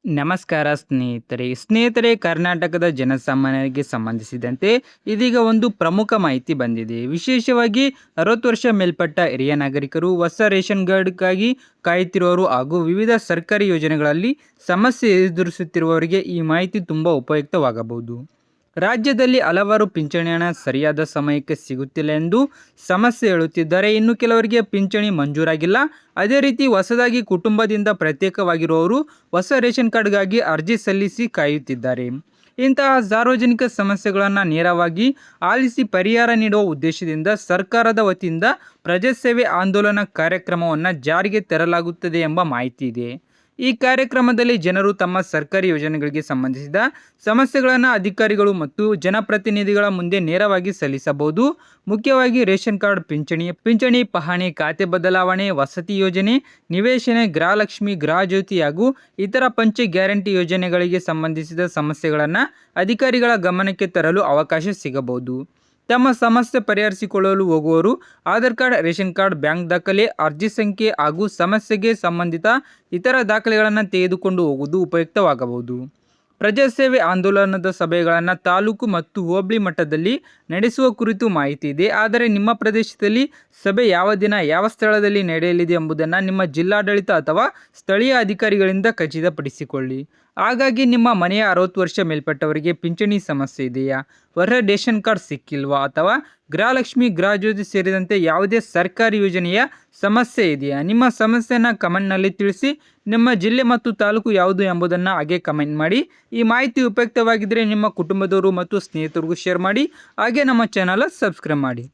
ನಮಸ್ಕಾರ ಸ್ನೇಹಿತರೆ ಕರ್ನಾಟಕದ ಜನಸಾಮಾನ್ಯರಿಗೆ ಸಂಬಂಧಿಸಿದಂತೆ ಇದೀಗ ಒಂದು ಪ್ರಮುಖ ಮಾಹಿತಿ ಬಂದಿದೆ. ವಿಶೇಷವಾಗಿ 60 ವರ್ಷ ಮೇಲ್ಪಟ್ಟ ಹಿರಿಯ ನಾಗರಿಕರು, ಹೊಸ ರೇಷನ್ ಕಾರ್ಡ್ಗಾಗಿ ಕಾಯುತ್ತಿರುವವರು ಹಾಗೂ ವಿವಿಧ ಸರ್ಕಾರಿ ಯೋಜನೆಗಳಲ್ಲಿ ಸಮಸ್ಯೆ ಎದುರಿಸುತ್ತಿರುವವರಿಗೆ ಈ ಮಾಹಿತಿ ತುಂಬ ಉಪಯುಕ್ತವಾಗಬಹುದು. ರಾಜ್ಯದಲ್ಲಿ ಹಲವಾರು ಪಿಂಚಣಿ ಹಣ ಸರಿಯಾದ ಸಮಯಕ್ಕೆ ಸಿಗುತ್ತಿಲ್ಲ ಎಂದು ಸಮಸ್ಯೆ ಹೇಳುತ್ತಿದ್ದಾರೆ. ಇನ್ನು ಕೆಲವರಿಗೆ ಪಿಂಚಣಿ ಮಂಜೂರಾಗಿಲ್ಲ. ಅದೇ ರೀತಿ ಹೊಸದಾಗಿ ಕುಟುಂಬದಿಂದ ಪ್ರತ್ಯೇಕವಾಗಿರುವವರು ಹೊಸ ರೇಷನ್ ಕಾರ್ಡ್ಗಾಗಿ ಅರ್ಜಿ ಸಲ್ಲಿಸಿ ಕಾಯುತ್ತಿದ್ದಾರೆ. ಇಂತಹ ಸಾರ್ವಜನಿಕ ಸಮಸ್ಯೆಗಳನ್ನು ನೇರವಾಗಿ ಆಲಿಸಿ ಪರಿಹಾರ ನೀಡುವ ಉದ್ದೇಶದಿಂದ ಸರ್ಕಾರದ ವತಿಯಿಂದ ಪ್ರಜಾಸೇವೆ ಆಂದೋಲನ ಕಾರ್ಯಕ್ರಮವನ್ನು ಜಾರಿಗೆ ತರಲಾಗುತ್ತದೆ ಎಂಬ ಮಾಹಿತಿ ಇದೆ. ಈ ಕಾರ್ಯಕ್ರಮದಲ್ಲಿ ಜನರು ತಮ್ಮ ಸರ್ಕಾರಿ ಯೋಜನೆಗಳಿಗೆ ಸಂಬಂಧಿಸಿದ ಸಮಸ್ಯೆಗಳನ್ನು ಅಧಿಕಾರಿಗಳು ಮತ್ತು ಜನಪ್ರತಿನಿಧಿಗಳ ಮುಂದೆ ನೇರವಾಗಿ ಸಲ್ಲಿಸಬಹುದು. ಮುಖ್ಯವಾಗಿ ರೇಷನ್ ಕಾರ್ಡ್, ಪಿಂಚಣಿ, ಪಹಣಿ, ಖಾತೆ ಬದಲಾವಣೆ, ವಸತಿ ಯೋಜನೆ, ನಿವೇಶನ, ಗೃಹಲಕ್ಷ್ಮಿ, ಗೃಹಜ್ಯೋತಿ ಹಾಗೂ ಇತರ ಪಂಚ ಗ್ಯಾರಂಟಿ ಯೋಜನೆಗಳಿಗೆ ಸಂಬಂಧಿಸಿದ ಸಮಸ್ಯೆಗಳನ್ನು ಅಧಿಕಾರಿಗಳ ಗಮನಕ್ಕೆ ತರಲು ಅವಕಾಶ ಸಿಗಬಹುದು. ತಮ್ಮ ಸಮಸ್ಯೆ ಪರಿಹರಿಸಿಕೊಳ್ಳಲು ಹೋಗುವವರು Aadhaar card, ration card, bank ದಾಖಲೆ, ಅರ್ಜಿ ಸಂಖ್ಯೆ ಹಾಗೂ ಸಮಸ್ಯೆಗೆ ಸಂಬಂಧಿತ ಇತರ ದಾಖಲೆಗಳನ್ನು ತೆಗೆದುಕೊಂಡು ಹೋಗುವುದು ಉಪಯುಕ್ತವಾಗಬಹುದು. ಪ್ರಜಾಸೇವೆ ಆಂದೋಲನದ ಸಭೆಗಳನ್ನು ತಾಲೂಕು ಮತ್ತು ಹೋಬಳಿ ಮಟ್ಟದಲ್ಲಿ ನಡೆಸುವ ಕುರಿತು ಮಾಹಿತಿ ಇದೆ. ಆದರೆ ನಿಮ್ಮ ಪ್ರದೇಶದಲ್ಲಿ ಸಭೆ ಯಾವ ದಿನ, ಯಾವ ಸ್ಥಳದಲ್ಲಿ ನಡೆಯಲಿದೆ ಎಂಬುದನ್ನು ನಿಮ್ಮ ಜಿಲ್ಲಾಡಳಿತ ಅಥವಾ ಸ್ಥಳೀಯ ಅಧಿಕಾರಿಗಳಿಂದ ಖಚಿತಪಡಿಸಿಕೊಳ್ಳಿ. ಹಾಗಾಗಿ ನಿಮ್ಮ ಮನೆಯ 60 ವರ್ಷ ಮೇಲ್ಪಟ್ಟವರಿಗೆ ಪಿಂಚಣಿ ಸಮಸ್ಯೆ ಇದೆಯಾ, ಹೊಸ ರೇಷನ್ ಕಾರ್ಡ್ ಸಿಕ್ಕಿಲ್ವಾ ಅಥವಾ ಗೃಹಲಕ್ಷ್ಮಿ, ಗೃಹಜ್ಯೋತಿ ಸೇರಿದಂತೆ ಯಾವುದೇ ಸರ್ಕಾರಿ ಯೋಜನೆಯ ಸಮಸ್ಯೆ ಇದೆಯಾ? ನಿಮ್ಮ ಸಮಸ್ಯೆಯನ್ನು ಕಮೆಂಟ್ನಲ್ಲಿ ತಿಳಿಸಿ. ನಿಮ್ಮ ಜಿಲ್ಲೆ ಮತ್ತು ತಾಲೂಕು ಯಾವುದು ಎಂಬುದನ್ನು ಹಾಗೆ ಕಮೆಂಟ್ ಮಾಡಿ. ಈ ಮಾಹಿತಿ ಉಪಯುಕ್ತವಾಗಿದ್ದರೆ ನಿಮ್ಮ ಕುಟುಂಬದವರು ಮತ್ತು ಸ್ನೇಹಿತರಿಗೂ ಶೇರ್ ಮಾಡಿ. ಹಾಗೆ ನಮ್ಮ ಚಾನಲ್ ಸಬ್ಸ್ಕ್ರೈಬ್ ಮಾಡಿ.